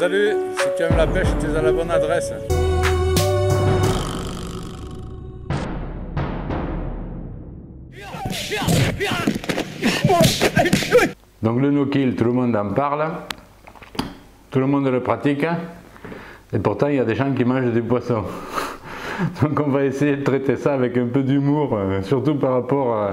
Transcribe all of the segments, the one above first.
Salut, si tu aimes la pêche, tu es à la bonne adresse. Donc le no-kill, tout le monde en parle, tout le monde le pratique, et pourtant il y a des gens qui mangent du poisson. Donc on va essayer de traiter ça avec un peu d'humour, surtout par rapport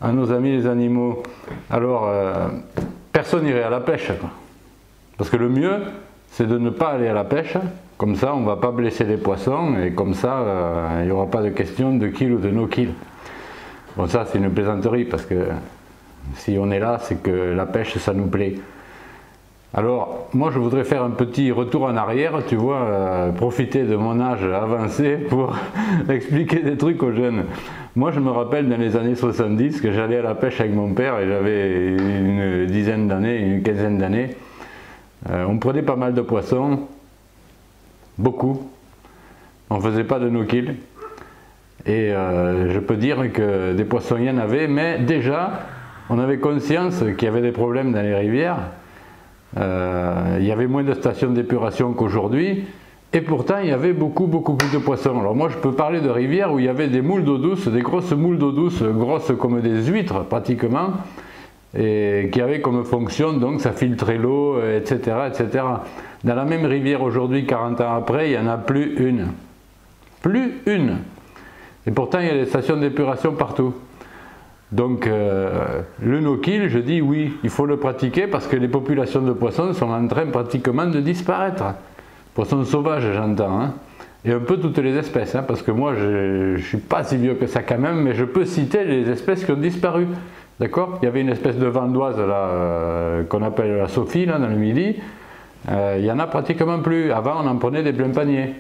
à nos amis les animaux. Alors, personne n'irait à la pêche, quoi. Parce que le mieux, c'est de ne pas aller à la pêche, comme ça on ne va pas blesser les poissons, et comme ça il n'y aura pas de question de kill ou de no-kill. Bon, ça c'est une plaisanterie, parce que si on est là, c'est que la pêche ça nous plaît. Alors, moi je voudrais faire un petit retour en arrière, tu vois, profiter de mon âge avancé pour expliquer des trucs aux jeunes. Moi je me rappelle dans les années 70 que j'allais à la pêche avec mon père et j'avais une dizaine d'années, une quinzaine d'années. On prenait pas mal de poissons, beaucoup. On ne faisait pas de no-kill. Et je peux dire que des poissons il y en avait, mais déjà on avait conscience qu'il y avait des problèmes dans les rivières. Il y avait moins de stations d'épuration qu'aujourd'hui, et pourtant il y avait beaucoup plus de poissons. Alors moi je peux parler de rivières où il y avait des moules d'eau douce, des grosses moules d'eau douce, grosses comme des huîtres pratiquement, et qui avaient comme fonction, donc ça filtrait l'eau, etc., etc. Dans la même rivière aujourd'hui, 40 ans après, il n'y en a plus une. Plus une. Et pourtant il y a des stations d'épuration partout. Donc le no-kill, je dis oui, il faut le pratiquer parce que les populations de poissons sont en train pratiquement de disparaître. Poissons sauvages j'entends, hein. Et un peu toutes les espèces, hein, parce que moi je ne suis pas si vieux que ça quand même, mais je peux citer les espèces qui ont disparu. D'accord? Il y avait une espèce de vandoise là qu'on appelle la Sophie là, dans le Midi, il n'y en a pratiquement plus. Avant on en prenait des pleins paniers.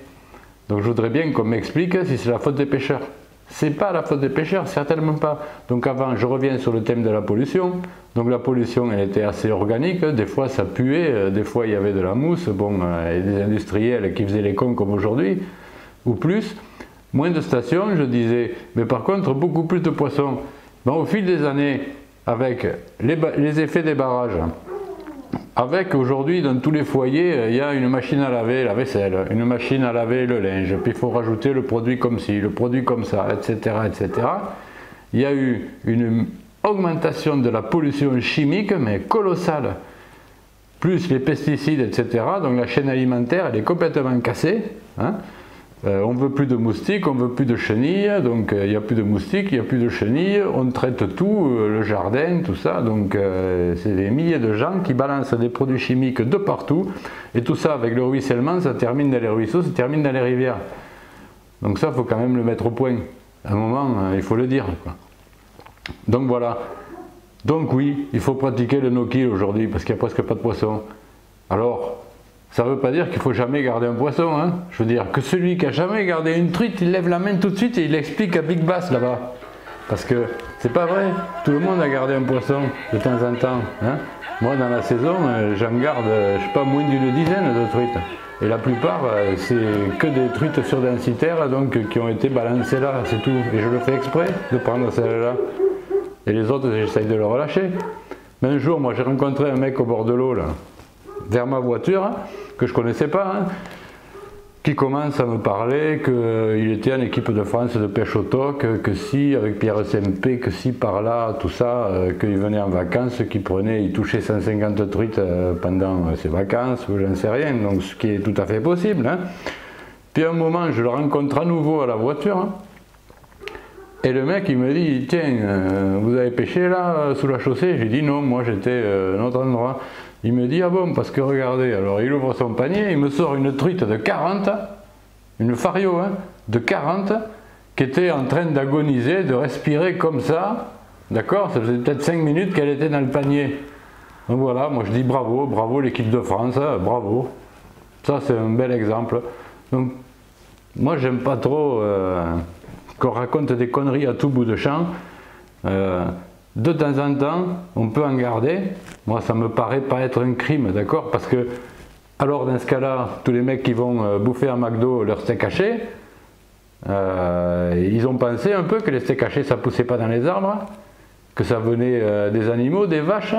Donc je voudrais bien qu'on m'explique si c'est la faute des pêcheurs. C'est pas la faute des pêcheurs, certainement pas. Donc avant, je reviens sur le thème de la pollution. Donc la pollution, elle était assez organique. Des fois, ça puait. Des fois, il y avait de la mousse. Bon, il y a des industriels qui faisaient les cons comme aujourd'hui, ou plus. Moins de stations, je disais. Mais par contre, beaucoup plus de poissons. Bon, au fil des années, avec les effets des barrages, avec aujourd'hui dans tous les foyers, il y a une machine à laver la vaisselle, une machine à laver le linge, puis il faut rajouter le produit comme ci, le produit comme ça, etc., etc. Il y a eu une augmentation de la pollution chimique, mais colossale. Plus les pesticides, etc. Donc la chaîne alimentaire, elle est complètement cassée, hein. On ne veut plus de moustiques, on ne veut plus de chenilles, donc il n'y a plus de moustiques, il n'y a plus de chenilles, on traite tout, le jardin, tout ça, donc c'est des milliers de gens qui balancent des produits chimiques de partout, et tout ça avec le ruissellement, ça termine dans les ruisseaux, ça termine dans les rivières. Donc ça, il faut quand même le mettre au point. À un moment, il faut le dire, quoi. Donc voilà. Donc oui, il faut pratiquer le no-kill aujourd'hui, parce qu'il n'y a presque pas de poissons. Alors, ça ne veut pas dire qu'il ne faut jamais garder un poisson, hein. Je veux dire que celui qui a jamais gardé une truite, il lève la main tout de suite et il explique à Big Bass là-bas. Parce que c'est pas vrai, tout le monde a gardé un poisson de temps en temps, hein. Moi dans la saison, j'en garde, je sais pas, moins d'une dizaine de truites. Et la plupart, c'est que des truites surdensitaires, donc qui ont été balancées là, c'est tout. Et je le fais exprès de prendre celle-là. Et les autres, j'essaye de le relâcher. Mais un jour, moi j'ai rencontré un mec au bord de l'eau là, vers ma voiture, que je ne connaissais pas, hein, qui commence à me parler qu'il était en équipe de France de pêche au toc, que si, avec Pierre SMP, que si par là, tout ça, qu'il venait en vacances, qu'il prenait, il touchait 150 truites pendant ses vacances, ou j'en sais rien, donc ce qui est tout à fait possible, hein. Puis à un moment, je le rencontre à nouveau à la voiture, hein, et le mec il me dit, tiens, vous avez pêché là, sous la chaussée? J'ai dit non, moi j'étais à un autre endroit. Il me dit, ah bon, parce que regardez, alors il ouvre son panier, il me sort une truite de 40, une fario, hein, de 40, qui était en train d'agoniser, de respirer comme ça, d'accord? Ça faisait peut-être 5 minutes qu'elle était dans le panier. Donc voilà, moi je dis bravo, bravo l'équipe de France, hein, bravo. Ça c'est un bel exemple. Donc, moi j'aime pas trop qu'on raconte des conneries à tout bout de champ. De temps en temps, on peut en garder. Moi, ça me paraît pas être un crime, d'accord? Parce que, alors dans ce cas-là, tous les mecs qui vont bouffer à McDo leur steak haché, ils ont pensé un peu que les steaks hachés, ça poussait pas dans les arbres, que ça venait des animaux, des vaches.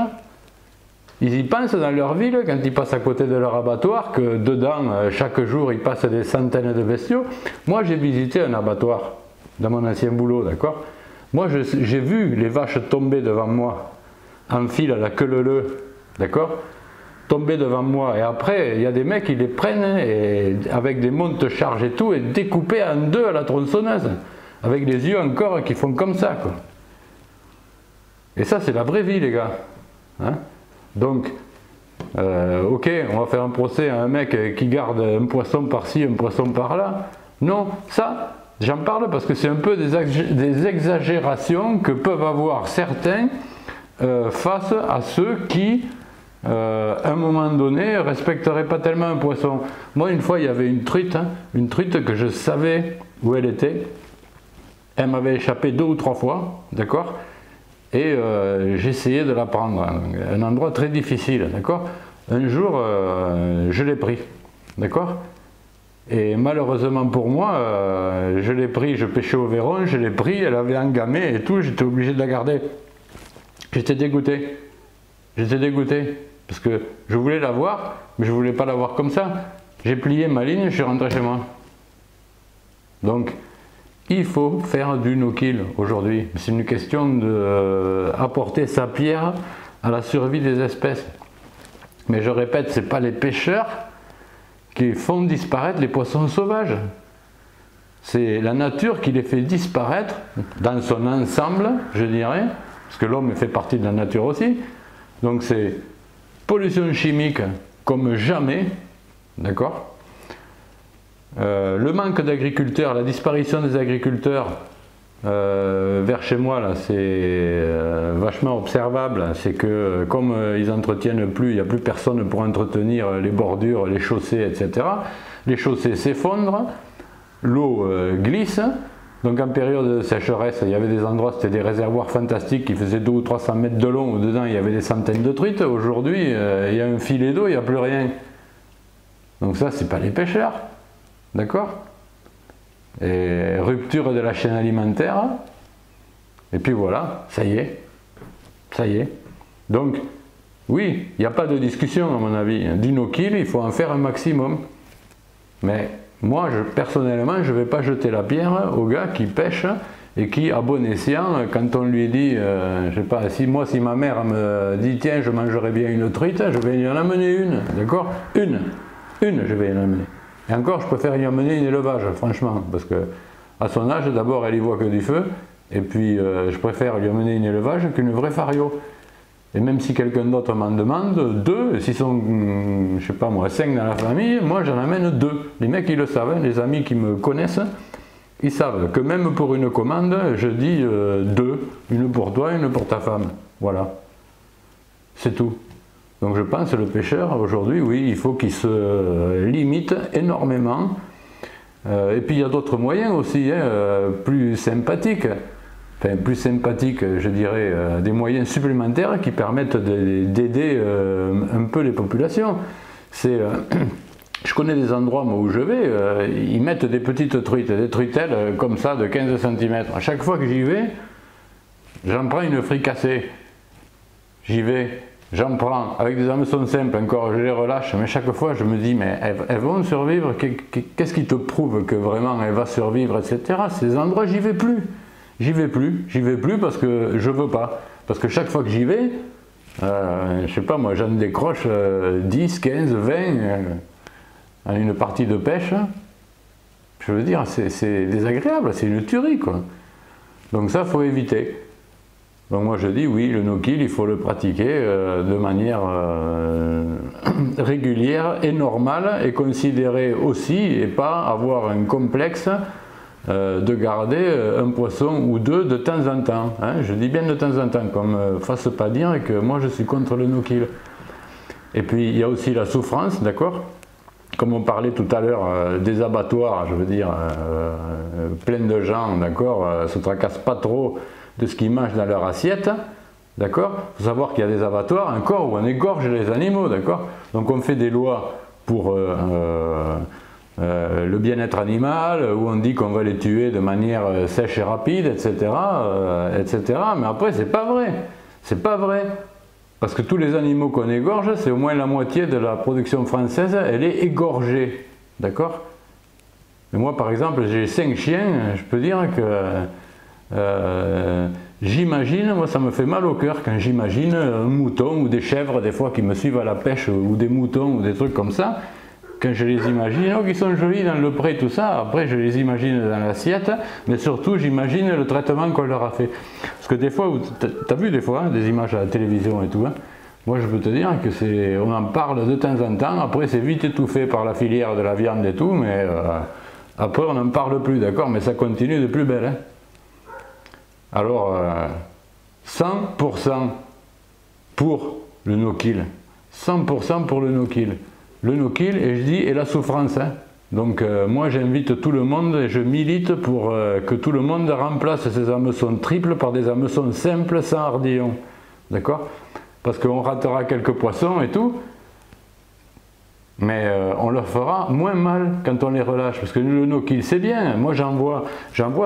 ils y pensent dans leur ville, quand ils passent à côté de leur abattoir, que dedans, chaque jour, ils passent des centaines de bestiaux. Moi, j'ai visité un abattoir dans mon ancien boulot, d'accord? Moi, j'ai vu les vaches tomber devant moi, en file à la queue leu-leu, d'accord? Tomber devant moi, et après, il y a des mecs qui les prennent, et, avec des monte-charges et tout, et découpés en deux à la tronçonneuse, avec les yeux encore qui font comme ça, quoi. Et ça, c'est la vraie vie, les gars. Hein? Donc, ok, on va faire un procès à un mec qui garde un poisson par-ci, un poisson par-là. Non, ça, j'en parle parce que c'est un peu des exagérations que peuvent avoir certains face à ceux qui, à un moment donné, respecteraient pas tellement un poisson. Moi, une fois, il y avait une truite que je savais où elle était. Elle m'avait échappé 2 ou 3 fois, d'accord? Et j'essayais de la prendre, un endroit très difficile, d'accord? Un jour, je l'ai pris, d'accord? Et malheureusement pour moi, je l'ai pris, je pêchais au Véron, je l'ai pris, elle avait engamé et tout, j'étais obligé de la garder. J'étais dégoûté, parce que je voulais la voir, mais je ne voulais pas la voir comme ça. J'ai plié ma ligne, je suis rentré chez moi. Donc, il faut faire du no-kill aujourd'hui. C'est une question d'apporter sa pierre à la survie des espèces. Mais je répète, ce n'est pas les pêcheurs qui font disparaître les poissons sauvages. C'est la nature qui les fait disparaître dans son ensemble, je dirais, parce que l'homme fait partie de la nature aussi. Donc c'est pollution chimique comme jamais, d'accord ? Le manque d'agriculteurs, la disparition des agriculteurs vers chez moi, là, c'est vachement observable. C'est que comme ils n'entretiennent plus, il n'y a plus personne pour entretenir les bordures, les chaussées, etc. Les chaussées s'effondrent, l'eau glisse. Donc en période de sécheresse, il y avait des endroits, c'était des réservoirs fantastiques qui faisaient 200 ou 300 mètres de long, où dedans il y avait des centaines de truites. Aujourd'hui, il y a un filet d'eau, il n'y a plus rien. Donc ça, c'est pas les pêcheurs. D'accord? Et rupture de la chaîne alimentaire. Et puis voilà, ça y est. Ça y est. Donc, oui, il n'y a pas de discussion à mon avis. Du no-kill, il faut en faire un maximum. Mais moi, personnellement, je ne vais pas jeter la pierre aux gars qui pêchent et qui, à bon escient, quand on lui dit, je sais pas, si ma mère me dit, tiens, je mangerais bien une truite, je vais y en amener une. D'accord? Une, je vais y en amener. Et encore, je préfère y emmener une élevage, franchement, parce que à son âge, d'abord, elle y voit que du feu, et puis je préfère lui emmener une élevage qu'une vraie fario. Et même si quelqu'un d'autre m'en demande, 2, s'ils sont, je sais pas moi, 5 dans la famille, moi j'en amène 2. Les mecs, ils le savent, hein, les amis qui me connaissent, ils savent que même pour une commande, je dis 2, une pour toi, une pour ta femme. Voilà. C'est tout. Donc je pense que le pêcheur, aujourd'hui, oui, il faut qu'il se limite énormément. Et puis il y a d'autres moyens aussi, hein, plus sympathiques. Enfin, plus sympathiques, je dirais, des moyens supplémentaires qui permettent d'aider un peu les populations. Je connais des endroits moi, où je vais, ils mettent des petites truites, des truitelles comme ça de 15 cm. À chaque fois que j'y vais, j'en prends une fricassée. J'y vais. J'en prends avec des hameçons simples, encore je les relâche, mais chaque fois je me dis, mais elles vont survivre, qu'est-ce qui te prouve que vraiment elle va survivre, etc. Ces endroits, j'y vais plus. J'y vais plus parce que je veux pas. Parce que chaque fois que j'y vais, je sais pas moi, j'en décroche 10, 15, 20 en une partie de pêche. Je veux dire, c'est désagréable, c'est une tuerie, quoi. Donc ça, faut éviter. Donc moi je dis oui, le no-kill, il faut le pratiquer de manière régulière et normale et considérer aussi et pas avoir un complexe de garder un poisson ou 2 de temps en temps. Hein, je dis bien de temps en temps, qu'on ne me fasse pas dire que moi je suis contre le no-kill. Et puis il y a aussi la souffrance, d'accord? Comme on parlait tout à l'heure des abattoirs, je veux dire, plein de gens, d'accord, se tracassent pas trop de ce qu'ils mangent dans leur assiette, d'accord? Il faut savoir qu'il y a des abattoirs encore où on égorge les animaux, d'accord? Donc on fait des lois pour le bien-être animal, où on dit qu'on va les tuer de manière sèche et rapide, etc., etc. Mais après, c'est pas vrai. C'est pas vrai. Parce que tous les animaux qu'on égorge, c'est au moins la moitié de la production française, elle est égorgée. D'accord? Moi par exemple, j'ai 5 chiens, je peux dire que j'imagine, moi ça me fait mal au cœur quand j'imagine un mouton ou des chèvres des fois qui me suivent à la pêche, ou des moutons ou des trucs comme ça. Quand je les imagine, oh, ils sont jolis dans le pré, tout ça, après je les imagine dans l'assiette, mais surtout j'imagine le traitement qu'on leur a fait. Parce que des fois, tu as vu des fois hein, des images à la télévision et tout, hein. Moi je peux te dire que on en parle de temps en temps, après c'est vite étouffé par la filière de la viande et tout, mais après on n'en parle plus, d'accord, mais ça continue de plus belle. Hein. Alors, 100% pour le no-kill, 100% pour le no-kill. Le no-kill, et je dis, et la souffrance. Hein. Donc moi j'invite tout le monde et je milite pour que tout le monde remplace ces hameçons triples par des hameçons simples sans ardillon. D'accord? Parce qu'on ratera quelques poissons et tout, mais on leur fera moins mal quand on les relâche. Parce que le no-kill c'est bien. Moi j'en vois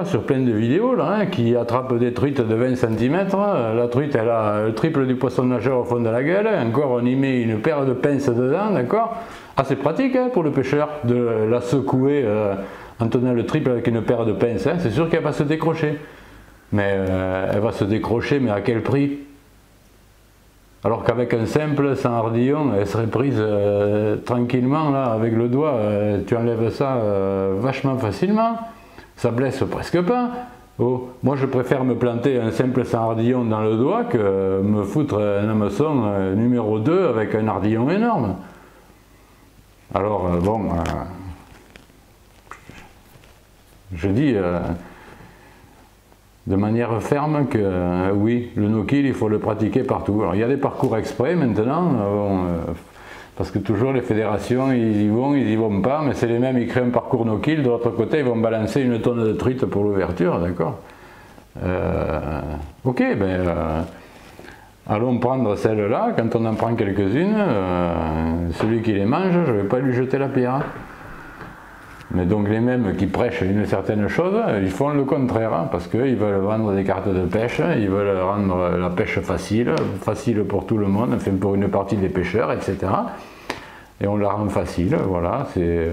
sur plein de vidéos là, hein, qui attrapent des truites de 20 cm. La truite elle a le triple du poisson nageur au fond de la gueule. Encore on y met une paire de pinces dedans, d'accord? Ah c'est pratique hein, pour le pêcheur de la secouer en tenant le triple avec une paire de pinces. Hein. C'est sûr qu'elle va se décrocher. Mais elle va se décrocher, mais à quel prix? Alors qu'avec un simple, sans ardillon, elle serait prise tranquillement, là, avec le doigt, tu enlèves ça vachement facilement, ça blesse presque pas. Oh, moi je préfère me planter un simple sans ardillon dans le doigt que me foutre un hameçon numéro 2 avec un ardillon énorme. Alors bon, je dis de manière ferme que oui, le no-kill il faut le pratiquer partout. Alors il y a des parcours exprès maintenant, parce que toujours les fédérations ils y vont pas, mais c'est les mêmes, ils créent un parcours no-kill, de l'autre côté ils vont balancer une tonne de truite pour l'ouverture, d'accord. Ok, ben allons prendre celle-là, quand on en prend quelques-unes, celui qui les mange, je ne vais pas lui jeter la pierre. Mais donc les mêmes qui prêchent une certaine chose, ils font le contraire, hein, parce qu'ils veulent vendre des cartes de pêche, ils veulent rendre la pêche facile pour tout le monde, enfin pour une partie des pêcheurs, etc. Et on la rend facile, voilà, c'est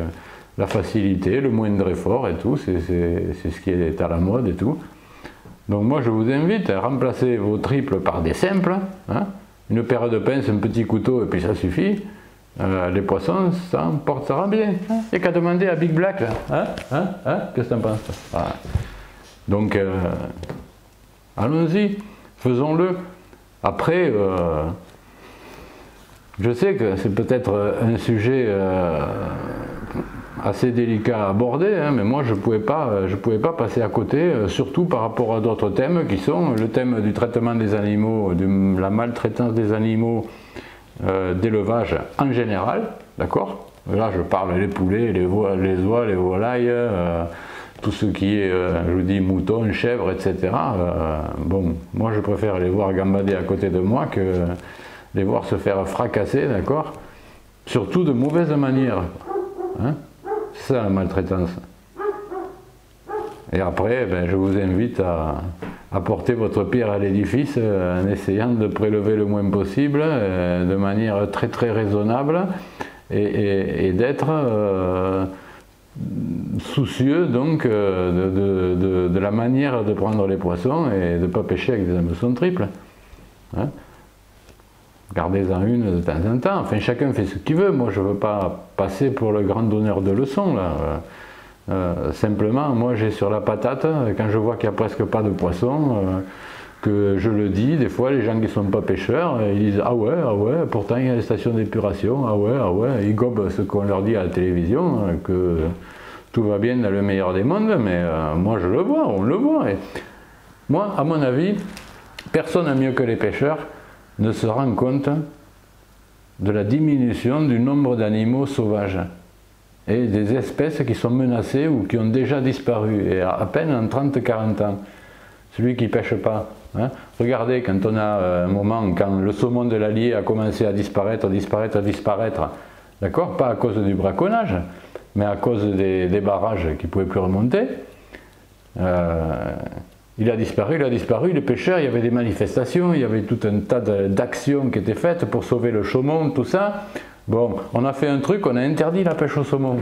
la facilité, le moindre effort et tout, c'est ce qui est à la mode et tout. Donc moi je vous invite à remplacer vos triples par des simples, hein, une paire de pinces, un petit couteau et puis ça suffit. Les poissons, ça en portera bien. Il n'y a qu'à demander à Big Black. Qu'est-ce que tu en penses? Voilà. Donc, allons-y, faisons-le. Après, je sais que c'est peut-être un sujet assez délicat à aborder, hein, mais moi je pouvais pas passer à côté, surtout par rapport à d'autres thèmes qui sont le thème du traitement des animaux, de la maltraitance des animaux, d'élevage en général, d'accord? Là je parle les poulets, les oies, les volailles, tout ce qui est, je vous dis, moutons, chèvres, etc. Bon, moi je préfère les voir gambader à côté de moi que les voir se faire fracasser, d'accord? Surtout de mauvaise manière, hein? C'est ça la maltraitance. Et après, ben, je vous invite à porter votre pierre à l'édifice en essayant de prélever le moins possible, de manière très très raisonnable, et d'être soucieux donc de la manière de prendre les poissons et de ne pas pêcher avec des hameçons triples. Hein? Gardez-en une de temps en temps, enfin chacun fait ce qu'il veut, moi je ne veux pas passer pour le grand donneur de leçons là. Simplement, moi j'ai sur la patate, quand je vois qu'il n'y a presque pas de poisson, que je le dis, des fois les gens qui ne sont pas pêcheurs, ils disent ah ouais, pourtant il y a des stations d'épuration, ah ouais, ils gobent ce qu'on leur dit à la télévision, que tout va bien dans le meilleur des mondes, mais moi je le vois, on le voit. Et moi, à mon avis, personne mieux que les pêcheurs ne se rend compte de la diminution du nombre d'animaux sauvages et des espèces qui sont menacées ou qui ont déjà disparu, et à peine en 30-40 ans. Celui qui ne pêche pas. Hein. Regardez, quand on a un moment, quand le saumon de l'Allier a commencé à disparaître, d'accord, pas à cause du braconnage, mais à cause des barrages qui ne pouvaient plus remonter, il a disparu, les pêcheurs, il y avait des manifestations, il y avait tout un tas d'actions qui étaient faites pour sauver le saumon, tout ça. Bon, on a fait un truc, on a interdit la pêche au saumon.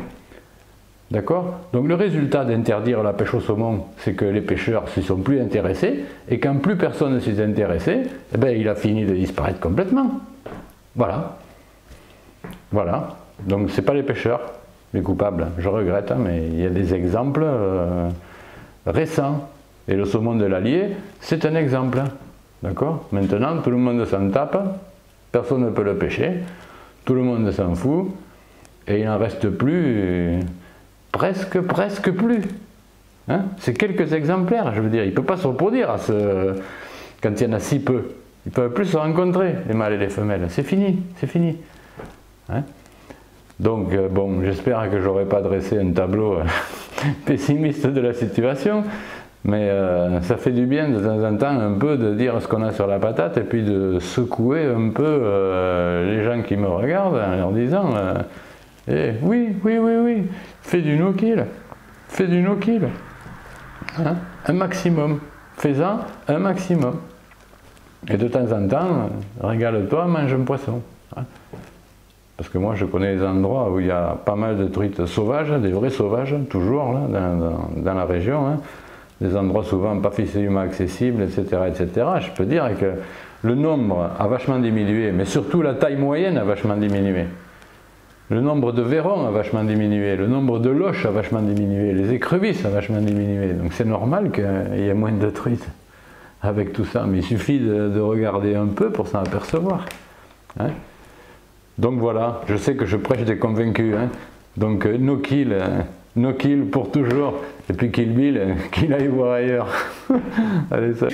D'accord? Donc le résultat d'interdire la pêche au saumon, c'est que les pêcheurs ne s'y sont plus intéressés, et quand plus personne ne s'y est intéressé, eh ben, il a fini de disparaître complètement. Voilà. Voilà. Donc c'est pas les pêcheurs, les coupables, je regrette, hein, mais il y a des exemples récents. Et le saumon de l'Allier, c'est un exemple. D'accord? Maintenant, tout le monde s'en tape, personne ne peut le pêcher, tout le monde s'en fout, et il n'en reste plus, presque plus. Hein? C'est quelques exemplaires, je veux dire, il ne peut pas se reproduire quand il y en a si peu. Ils ne peuvent plus se rencontrer, les mâles et les femelles. C'est fini, c'est fini. Hein? Donc, bon, j'espère que je n'aurai pas dressé un tableau pessimiste de la situation, mais ça fait du bien de temps en temps un peu de dire ce qu'on a sur la patate et puis de secouer un peu les gens qui me regardent en leur disant oui, fais du no-kill, hein? Un maximum, fais-en un maximum. Et de temps en temps, régale-toi, mange un poisson. Hein? Parce que moi je connais des endroits où il y a pas mal de truites sauvages, des vrais sauvages, toujours là, dans la région, hein. Des endroits souvent pas facilement accessibles, etc., etc. Je peux dire que le nombre a vachement diminué, mais surtout la taille moyenne a vachement diminué. Le nombre de vairons a vachement diminué, le nombre de loches a vachement diminué, les écrevisses a vachement diminué. Donc c'est normal qu'il y ait moins de truites avec tout ça, mais il suffit de regarder un peu pour s'en apercevoir. Hein? Donc voilà, je sais que je prêche des convaincus. Hein? Donc no kill pour toujours. Et puis Kill Bill, qu'il aille voir ailleurs. Allez, ça.